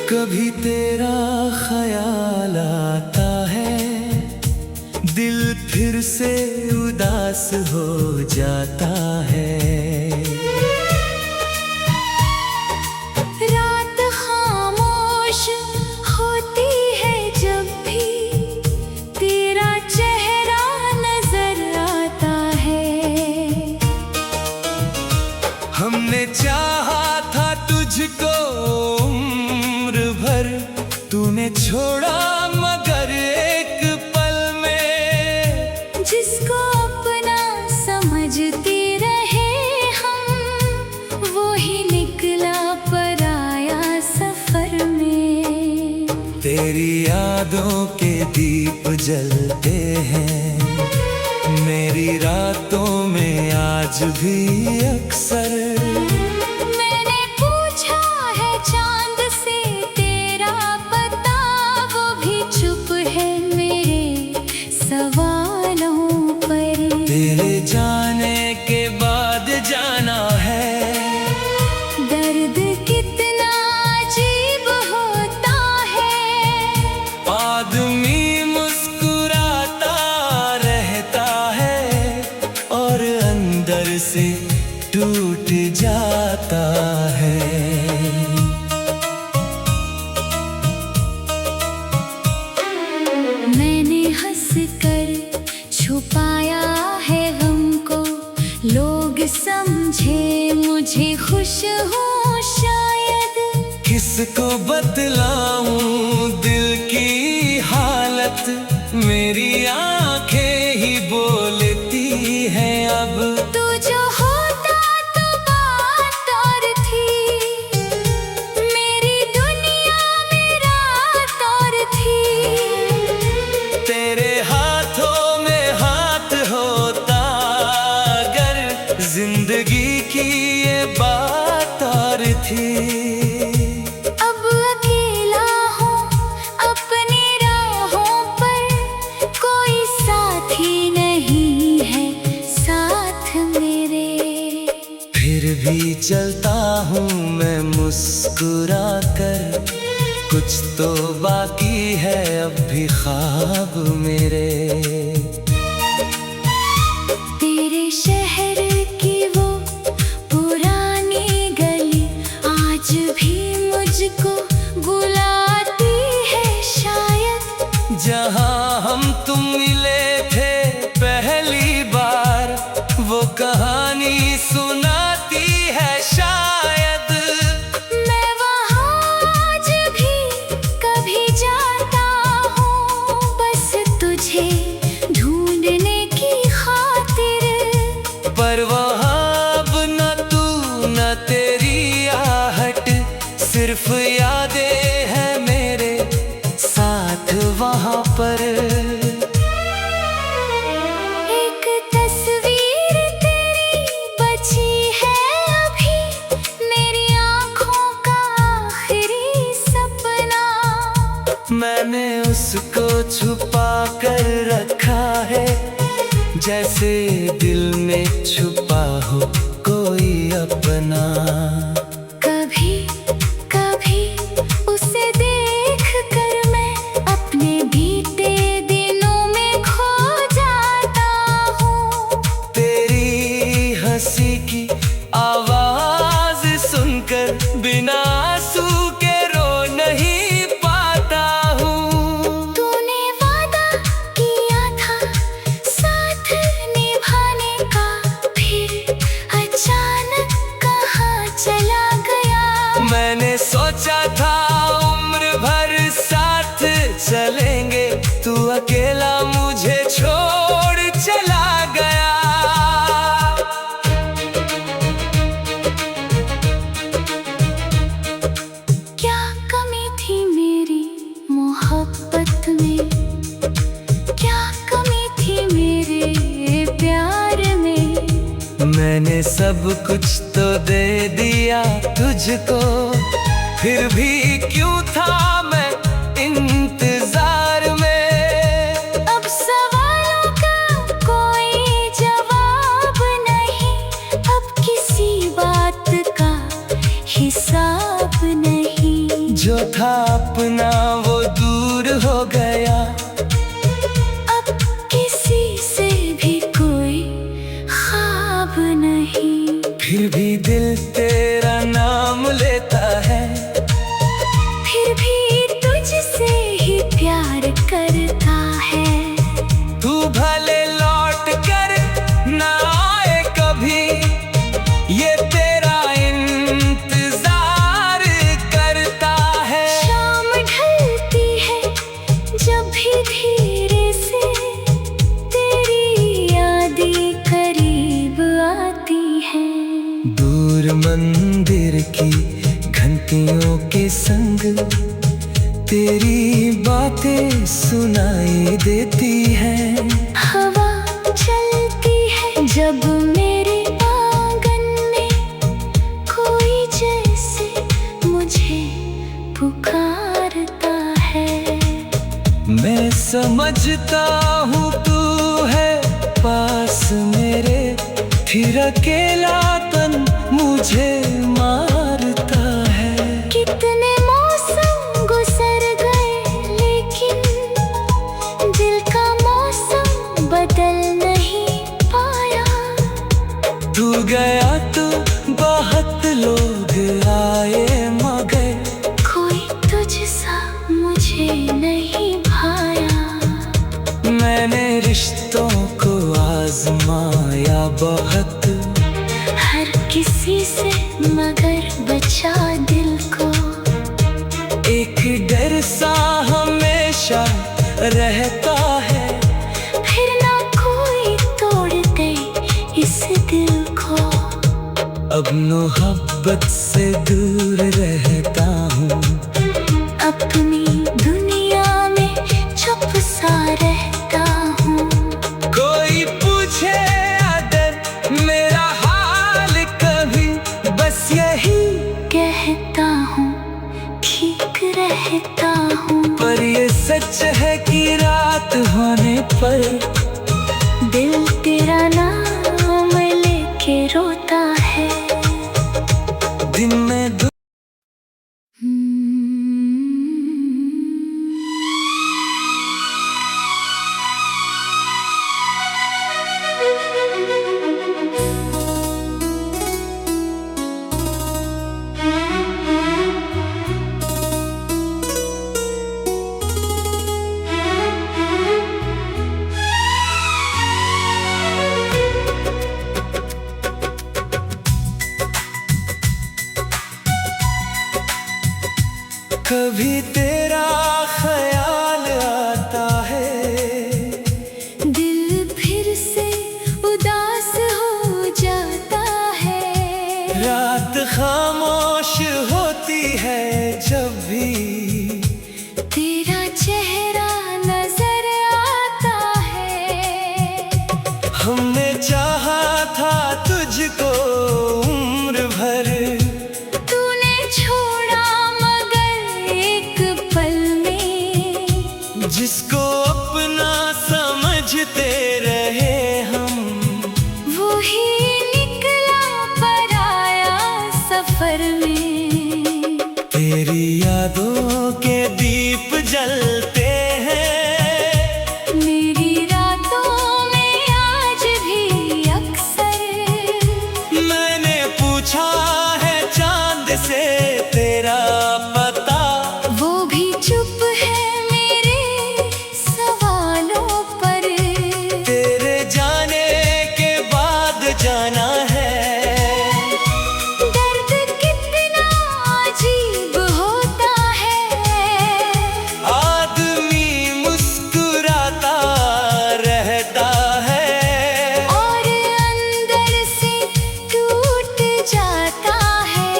कभी तेरा ख्याल आता है, दिल फिर से उदास हो जाता है। रात खामोश होती है जब भी तेरा चेहरा नजर आता है। हमने चाहा था तुझको उम्र भर, तूने छोड़ा मगर एक पल में। जिसको अपना समझते रहे हम, वो ही निकला पराया सफर में। तेरी यादों के दीप जलते हैं मेरी रातों में आज भी अक्सर। मैंने पूछा है चांद से तेरा पता, वो भी चुप है मेरे सवालों पर। तेरे जाने के बाद जाना है, दर्द कितना अजीब होता है। आदमी मुस्कुराता रहता है और अंदर से टूट जाता है। मैंने हंसकर छुपाया है गम को, लोग समझे मुझे खुश हूँ शायद। किसको बतलाऊं दिल की हालत, मेरी आंखें ही बोलती हैं अब। तू जो होता तो बात और थी, मेरी दुनिया में रात और थी। तेरे हाथों में हाथ होता अगर, जिंदगी की ये बात और थी। अब अकेला हूँ अपनी राहों पर, कोई साथी नहीं है साथ मेरे। फिर भी चलता हूँ मैं मुस्कुरा कर, कुछ तो बाकी है अब भी ख्वाब मेरे। तेरे शहर की वो पुरानी गली आज भी मुझको बुलाती है शायद। जहाँ हम तुम मिले थे पहली बार, वो कहानी सुनाती है शायद। मैं वहाँ आज भी कभी जाता हूँ, बस तुझे ढूंढने की खातिर। पर वहाँ अब न तू न तेरी आहट, सिर्फ यादें हैं मेरे साथ वहाँ पर। एक तस्वीर तेरी बची है अभी, मेरी आँखों का आखिरी सपना। मैंने उसको छुपा कर रखा है, जैसे दिल में छुपा हो कोई अपना। कभी कभी उसे देख कर मैं अपने बीते दिनों में खो जाता हूँ। तेरी हंसी की आवाज सुनकर बिना आंसू के रो नहीं पाता हूँ। तूने वादा किया था साथ निभाने का, फिर अचानक कहाँ चला गया। मैंने सोचा था उम्र भर साथ चलेंगे, तू अकेला मुझे छोड़ चला गया। क्या कमी थी मेरी मोहब्बत में, क्या कमी थी मेरे प्यार में। मैंने सब कुछ तो दे दिया तुझको, फिर भी क्यों था मैं इंतजार में। अब सवालों का कोई जवाब नहीं, अब किसी बात का हिसाब नहीं। जो था अपना वो दूर हो गया। अब किसी से भी कोई ख्वाब नहीं, फिर भी दिल तेरा नाम लेता है। फिर भी तुझसे ही प्यार करता है। तू भले लौट कर ना आए कभी, ये तेरा इंतजार करता है। शाम ढलती है जब भी धीरे से तेरी यादें करीब आती हैं। दूर मंदिर की घंटियों के संग तेरी बातें सुनाई देती हैं। हवा चलती है जब मेरे आंगन में, कोई जैसे मुझे पुकारता है। मैं समझता हूँ तू है पास मेरे, फिर अकेलापन मुझे मारता है। कितने मौसम गुजर गए लेकिन दिल का मौसम बदल नहीं पाया। तू गया तो बहुत लोग आए मगर कोई तुझसा मुझे नहीं भाया। मैंने रिश्तों को आजमाया बहुत, हर किसी से मगर बचा दिल को। एक डर सा हमेशा रहता है, फिर ना कोई तोड़ दे इस दिल को। अब मोहब्बत से दूर रहता हूँ, अपनी दुनिया में चुप सा रहता हूँ। कोई पूछे अगर मेरा हाल कभी, बस यही कहता हूँ ठीक रहता हूँ। पर ये सच है कि रात होने पर दिल तेरा नाम लेके रोता है। दिन में कभी तेरा ख्याल आता है, दिल फिर से उदास हो जाता है। रात खामोश होती है जब भी तेरा चेहरा नजर आता है। हमने चाहा था तुझको उम्र भर, तूने छोड़ा मगर एक पल में। जिसको अपना समझते रहे हम, वो ही निकला पराया सफर में। तेरी यादों के दीप जलते हैं, मेरी रातों में आज भी अक्सर। मैंने पूछा है चांद से तेरा पता, वो भी चुप है मेरे सवालों पर। तेरे जाने के बाद जाना है। दर्द कितना अजीब होता है, आदमी मुस्कुराता रहता है और अंदर से टूट जाता है।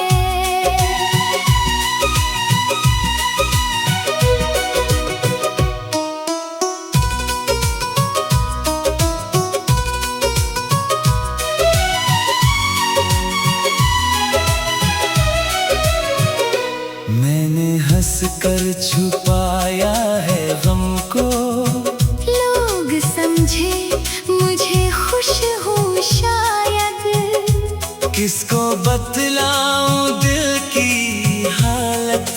मैंने हंस कर छुपाया है गम को, लोग समझे मुझे खुश हूँ शायद। किसको बतलाऊं दिल की हालत,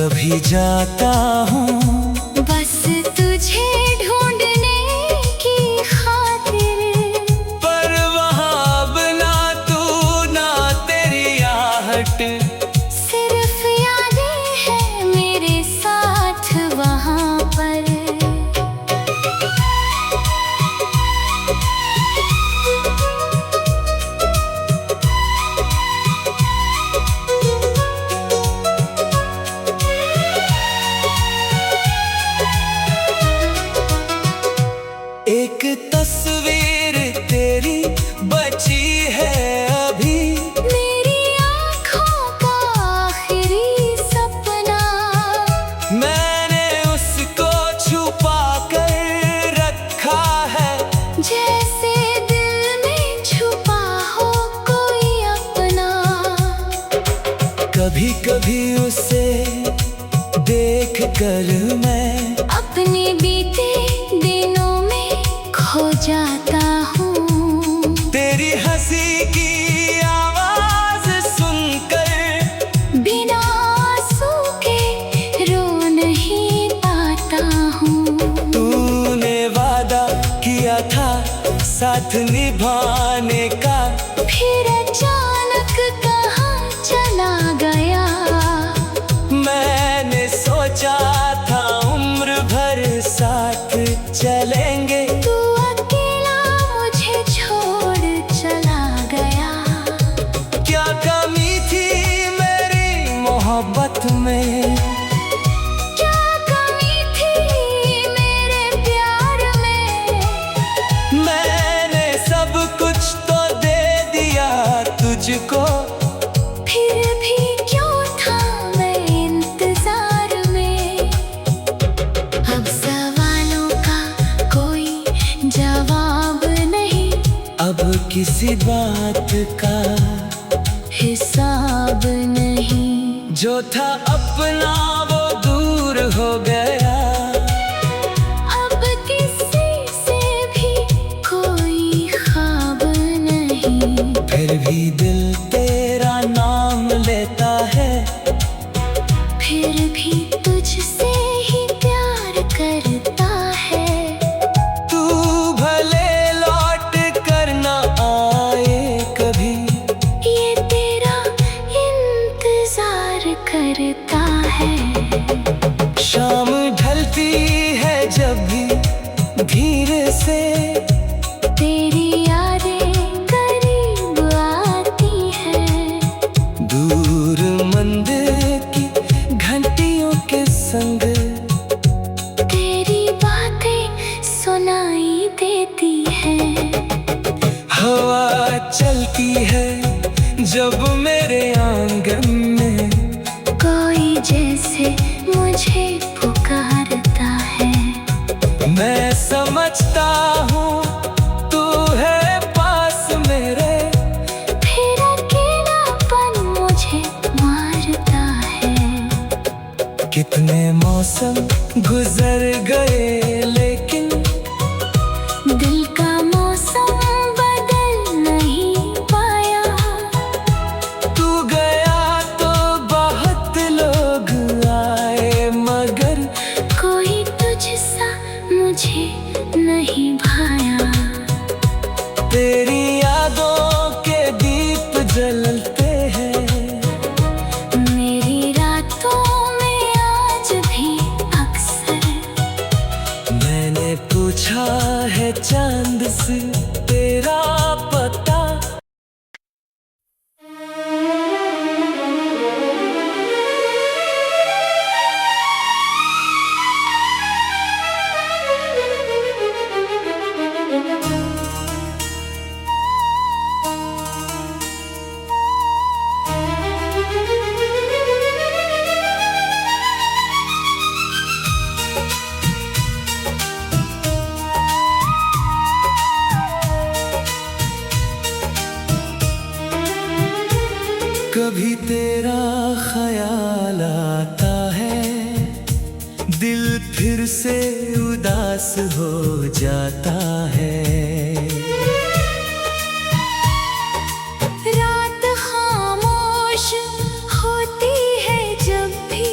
कभी जाता हूँ बस तुझे ढूंढने की खातिर, पर वहाँ अब ना तू ना तेरी आहट। सिर्फ यादें हैं मेरे साथ वहाँ पर। एक तस्वीर तेरी बची है अभी, मेरी आँखों का आखिरी सपना, मैंने उसको छुपा कर रखा है। जैसे दिल में छुपा हो कोई अपना। कभी कभी उसे देख कर मैं अपने बीते दिनों में खो जाता हूँ। तेरी हंसी की आवाज सुनकर बिना आंसू के रो नहीं पाता हूँ। तूने वादा किया था साथ निभाने का, फिर अचानक कहाँ चला गया। मैंने सोचा था उम्र भर साथ चलेंगे, तू अकेला मुझे छोड़ चला गया। क्या कमी थी मेरी मोहब्बत में, क्या कमी थी मेरे प्यार में। मैंने सब कुछ तो दे दिया तुझको, फिर भी क्यों था मैं इंतजार में। अब सवालों का कोई जवाब नहीं, अब किसी बात का हिसाब नहीं। जो था अपना वो दूर हो गया, अब किसी से भी कोई ख्वाब नहीं। फिर भी दिल तेरा नाम लेता है, फिर भी तुझसे ही प्यार करता है। तू भले लौट कर ना आए कभी, ये तेरा इंतजार करता है। शाम ढलती है जब भी धीरे से, तेरी यादें करीब आती हैं। दूर मंदिर की घंटियों के संग, तेरी बातें सुनाई देती हैं। हवा चलती है जब मेरे आंगन में, कोई जैसे मुझे पुकारता है। मैं समझता हूँ तू है पास मेरे, फिर अकेलापन मुझे मारता है। कितने मौसम गुजर गए लेकिन दिल का मौसम बदल नहीं पाया। तू गया तो बहुत लोग आए मगर कोई तुझसा मुझे नहीं भाया। तेरी यादों के दीप जलते हैं, मेरी रातों में आज भी अक्सर मैंने पूछा है चांद से तेरा पता। कभी तेरा ख्याल आता है, दिल फिर से उदास हो जाता है। रात खामोश होती है जब भी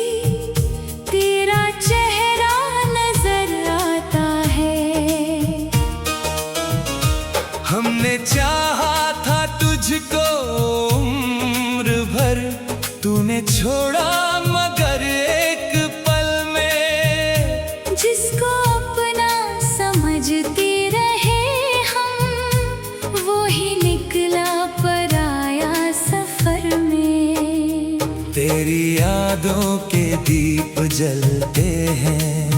तूने छोड़ा मगर एक पल में, जिसको अपना समझते रहे हम, वो ही निकला पराया सफर में। तेरी यादों के दीप जलते हैं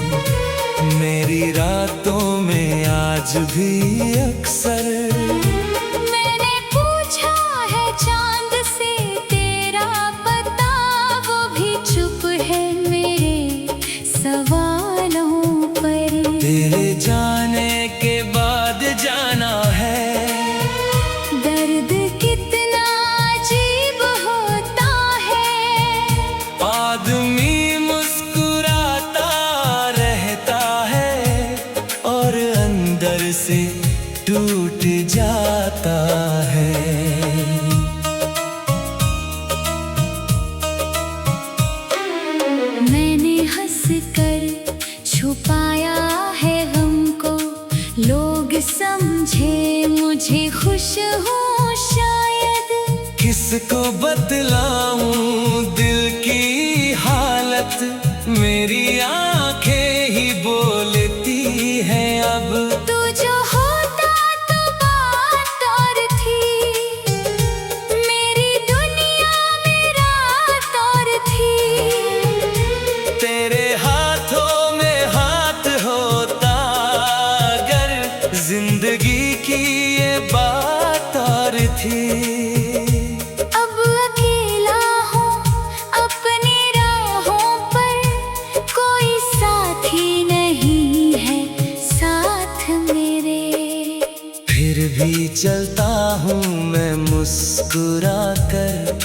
मेरी रातों में आज भी अक्सर। मैंने पूछा है चांद से तेरा पता, वो भी चुप है मेरे सवालों पर। तेरे जाने के बाद जाना है, दर्द कितना अजीब होता है। आदमी मुस्कुराता रहता है और अंदर से टूट जाता है। मैंने हंसकर छुपाया है गम को, लोग समझे मुझे खुश हूँ शायद। किसको बतलाऊं दिल की हालत, मेरी आंखें ही बोलती हैं अब। तू जो होता तो बात और थी, मेरी दुनिया में रात और थी। तेरे हाथों में हाथ होता अगर, जिंदगी की ये बात और थी। अब अकेला हूँ अपनी राहों पर, कोई साथी नहीं है साथ मेरे। फिर भी चलता हूँ मैं मुस्कुरा कर,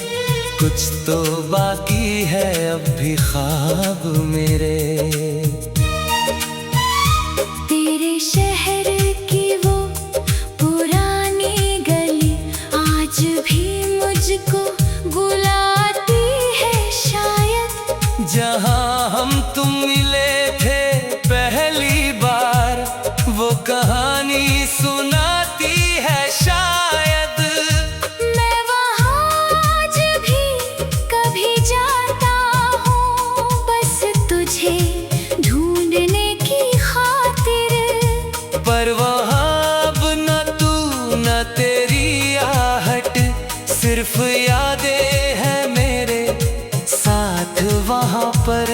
कुछ तो बाकी है अब भी ख्वाब मेरे। तेरे शहर की वो पुरानी गली आज भी मुझको बुलाती है शायद। जहाँ हम तुम मिले थे पहली बार, वो कहानी सुनाती है शायद। मैं वहाँ आज भी कभी जाता हूँ, बस तुझे ढूंढने की खातिर। पर वहाँ अब न तू न तेरी आहट, सिर्फ यादें हैं मेरे साथ वहाँ पर।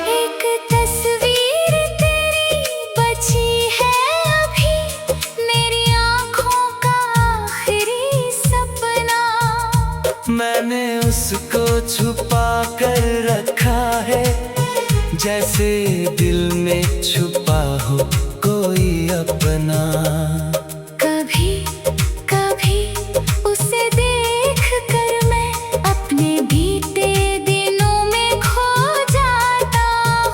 एक तस्वीर तेरी बची है अभी, मेरी आँखों का आखिरी सपना। मैंने उसको छुपा कर रखा है, जैसे दिल में छुपा हो कोई अपना। कभी कभी उसे देख कर मैं अपने बीते दिनों में खो जाता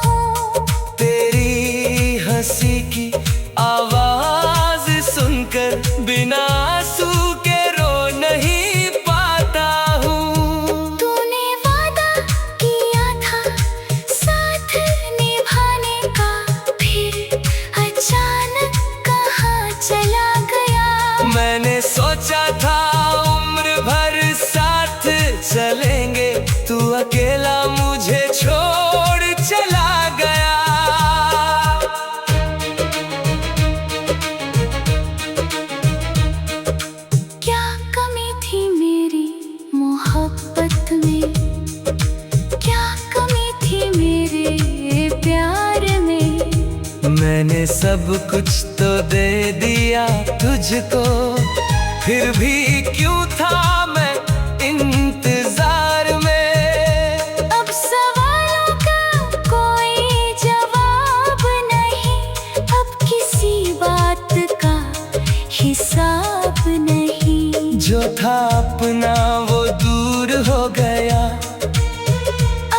हूँ। तेरी हंसी की आवाज सुनकर बिना आंसू के रो नहीं पाता हूँ। तूने वादा किया था साथ निभाने का, फिर अचानक कहाँ चला गया। मैंने सोचा था उम्र भर साथ चलेंगे, तू अकेला मुझे छोड़ चला गया। क्या कमी थी मेरी मोहब्बत में, क्या कमी थी मेरे प्यार में। मैंने सब कुछ तो दे दिया तुझको, फिर भी क्यों था मैं इंतजार में। अब सवालों का कोई जवाब नहीं, अब किसी बात का हिसाब नहीं। जो था अपना वो दूर हो गया,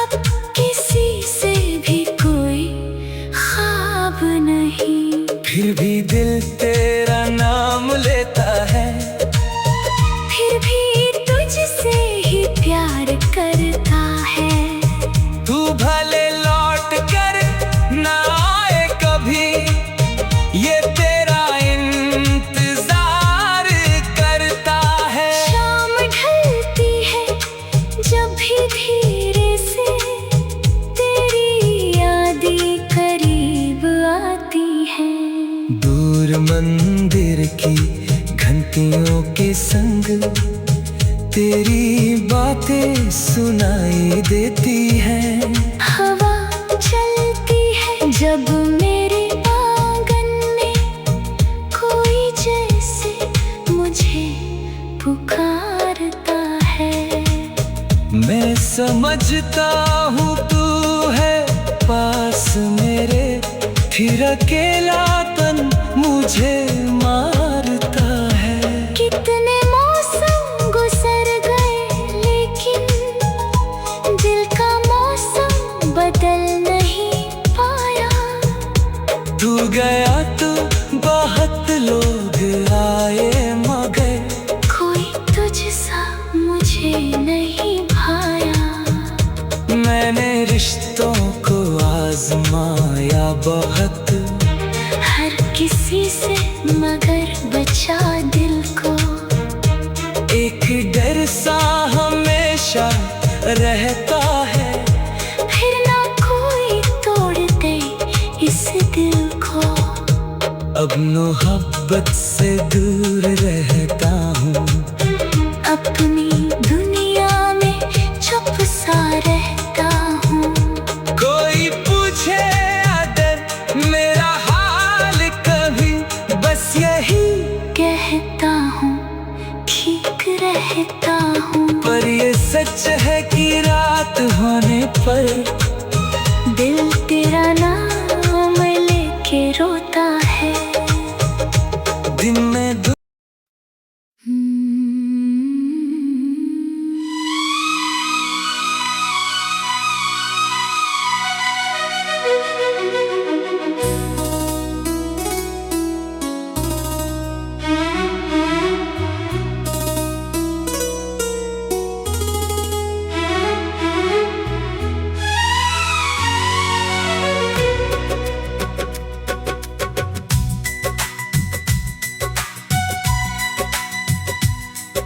अब किसी से भी कोई ख्वाब नहीं। फिर भी दिल तेरा नाम लेता है। फिर भी घंटियों के संग तेरी बातें सुनाई देती हैं। हवा चलती है जब मेरे आंगन में, कोई जैसे मुझे पुकारता है। मैं समझता हूँ तू है पास मेरे, फिर अकेलापन मुझे मारता है। कितने मौसम गुजर गए लेकिन दिल का मौसम बदल नहीं पाया। तू गया तो बहुत लोग आए मगर कोई तुझसा मुझे नहीं भाया। मैंने रिश्तों को आजमाया बहुत, हर किसी से मगर बचा दिल को। एक डर सा हमेशा रहता है, फिर ना कोई तोड़ दे इस दिल को। अब मोहब्बत से दूर रहता हूँ, अपनी दुनिया में चुप सा रहता हूँ। कोई पूछे अगर मेरा हाल कभी, बस यही कहता हूँ ठीक रहता हूँ। पर ये सच है कि रात होने पर दिल तेरा नाम लेके रोता है। दिन में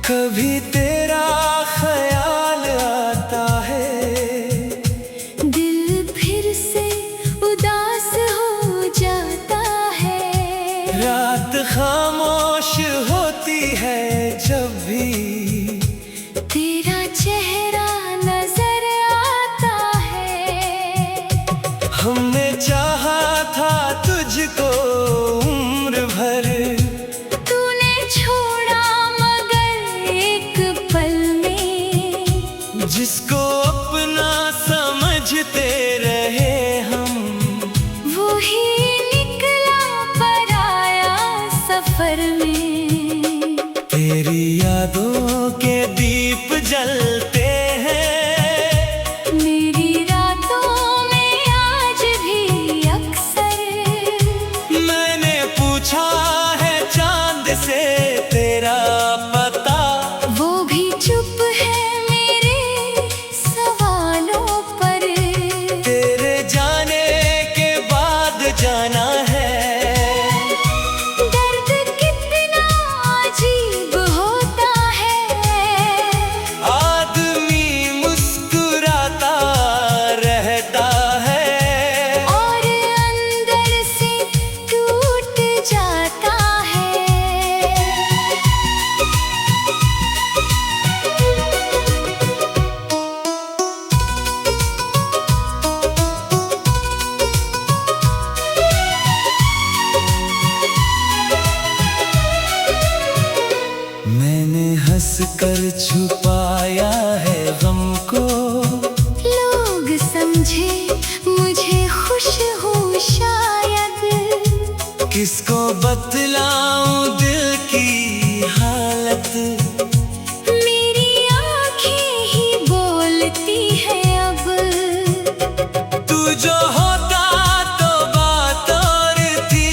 कभी तेरा ख्याल आता है, दिल फिर से उदास हो जाता है। रात खामोश होती है जब भी तेरा चेहरा नजर आता है। हमने चाहा था तुझको उम्र भर, तूने छोड़ा मगर एक पल में। जिसको अपना समझते रहे हम, वो ही निकला पराया सफर में। तेरी यादों के दीप जलते हैं, मेरी रातों में आज भी अक्सर। मैंने पूछा है चांद से तेरा पता, वो भी चुप है मेरे सवालों पर। तेरे जाने के बाद जाना है। दर्द कितना अजीब होता है, आदमी मुस्कुराता रहता है और अंदर से टूट जाता है। मैंने हंस कर छुपाया है गम को, लोग समझे मुझे खुश हूँ शायद। किसको बतलाऊं दिल की हालत, मेरी आँखें ही बोलती है अब। तू जो होता तो बात और थी,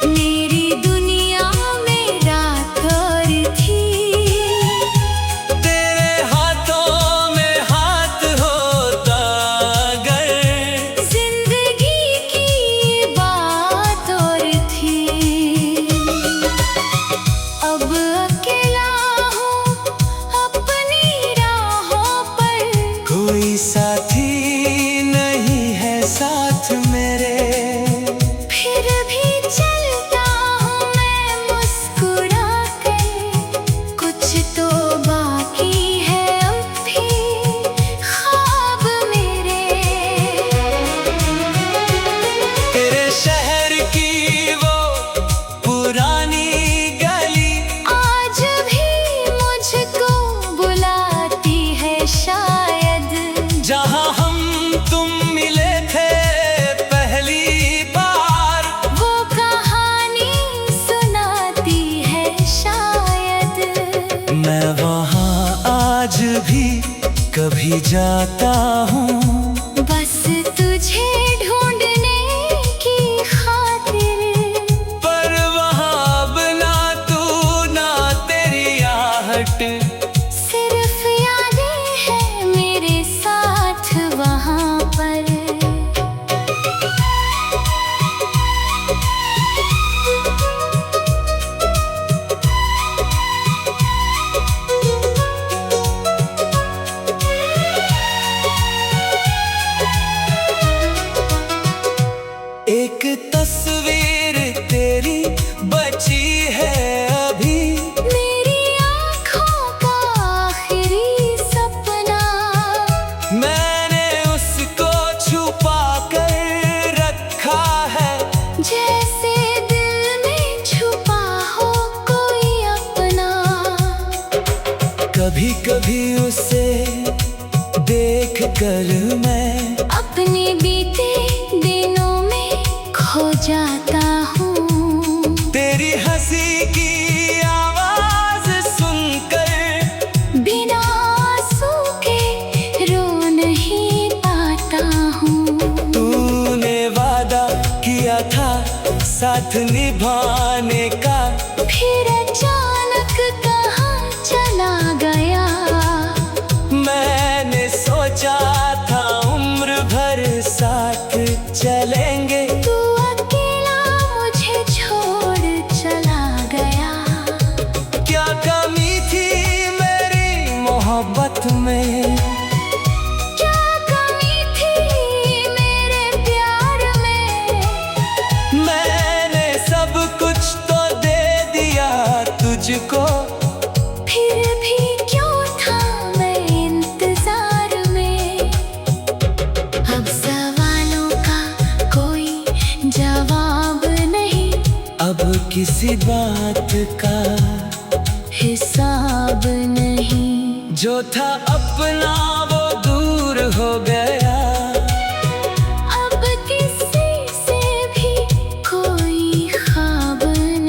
मेरी दुनिया में रात और थी। तेरे हाथों में हाथ होता अगर, जिंदगी की बात और थी। अब ही जाता हूँ बस तुझे ढूंढने की खातिर। पर वहाँ अब ना तू ना तेरी आहट, सिर्फ यादें हैं मेरे साथ वहाँ पर। एक तस्वीर तेरी बची है अभी, मेरी आँखों का आखिरी सपना। मैंने उसको छुपा कर रखा है, जैसे दिल में छुपा हो कोई अपना। कभी कभी उसे देख कर मैं अपने बीते दिनों में खो जाता हूँ। तेरी हंसी की आवाज सुनकर बिना आंसू के रो नहीं पाता हूँ। तूने वादा किया था साथ निभाने का, फिर अचानक कहाँ चला गया। मैंने सोचा था उम्र भर साथ चलेंगे, तू अकेला मुझे छोड़ चला गया। क्या कमी थी मेरी मोहब्बत में, क्या कमी थी मेरे प्यार में। मैंने सब कुछ तो दे दिया तुझको, फिर भी क्यों था मैं इंतजार में। अब सवालों का कोई जवाब नहीं, अब किसी बात का हिसाब नहीं। जो था अपना वो दूर हो गया, अब किसी से भी कोई ख्वाब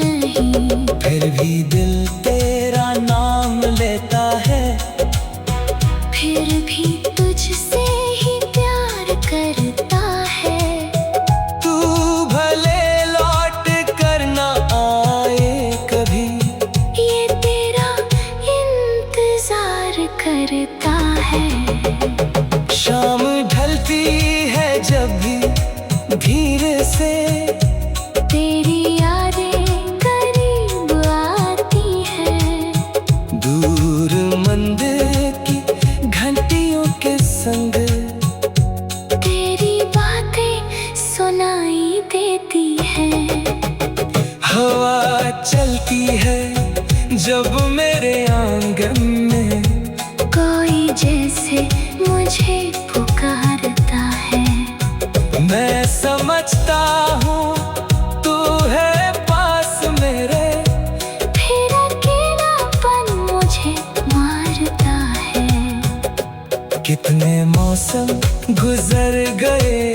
नहीं। फिर भी दिल तेरा नाम लेता है, फिर भी तुझसे ही प्यार करता है। तू भले लौट कर ना आए कभी, ये तेरा इंतजार करता है। शाम ढलती है जब भी धीरे से, तेरी यादें करीब आती हैं। दूर मंदिर की घंटियों के संग तेरी बातें सुनाई देती हैं। हवा चलती है जब मेरे आंगन में, कोई जैसे मुझे पुकारता है। मैं समझता हूँ तू है पास मेरे, फिर अकेलापन मुझे मारता है। कितने मौसम गुजर गए